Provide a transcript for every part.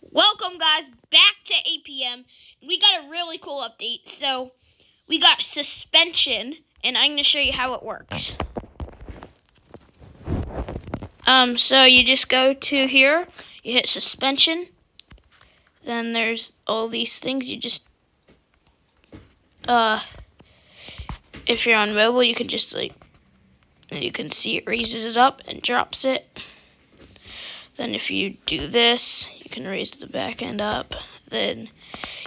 Welcome, guys, back to APM. We got a really cool update. So, we got suspension, and I'm going to show you how it works. So you just go to here, you hit suspension, then there's all these things. You just, if you're on mobile, you can just, you can see it raises it up and drops it. Then if you do this, you can raise the back end up. Then,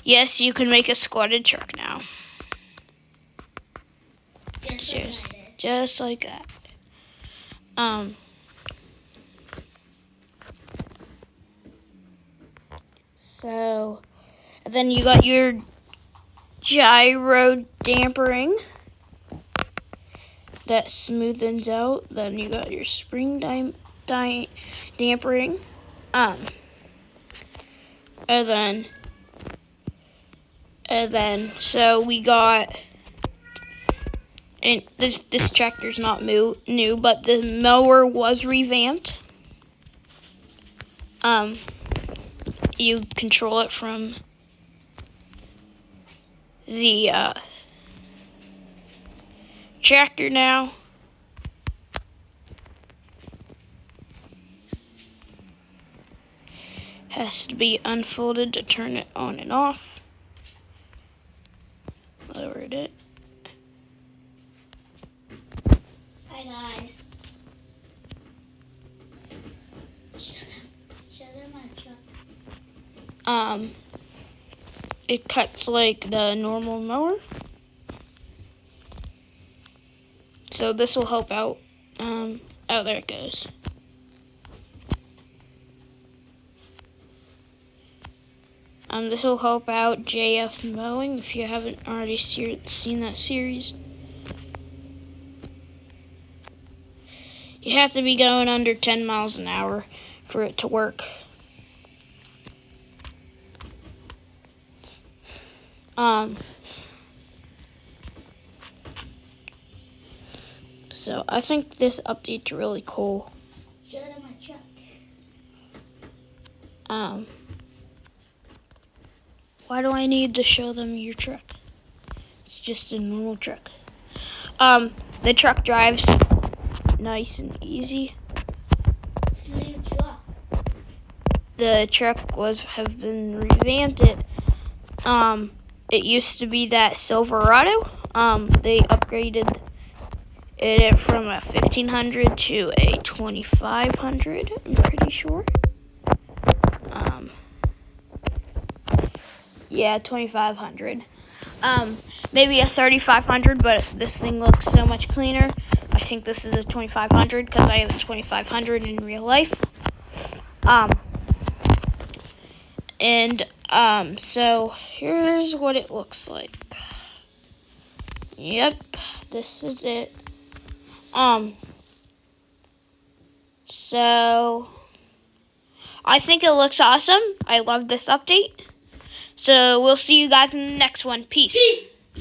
yes, you can make a squatted truck now. Just like that. So, and then you got your gyro dampering that smoothens out. Then you got your spring dampering. And then so we got, and this tractor's not new, but the mower was revamped. You control it from the tractor now. Has to be unfolded to turn it on and off. Lowered it. Hi guys. Show them my truck. It cuts like the normal mower. So this will help out. Oh, there it goes. This will help out JF Mowing if you haven't already seen that series. You have to be going under 10 miles an hour for it to work. So I think this update's really cool. Show them my truck. Why do I need to show them your truck? It's just a normal truck. The truck drives nice and easy. It's a new truck. The truck have been revamped. It used to be that Silverado. They upgraded it from a 1500 to a 2500. I'm pretty sure. Yeah, 2500. Maybe a 3500, but this thing looks so much cleaner. I think this is a 2500 because I have a 2500 in real life. So here's what it looks like. Yep, this is it. So I think it looks awesome. I love this update. So we'll see you guys in the next one. Peace.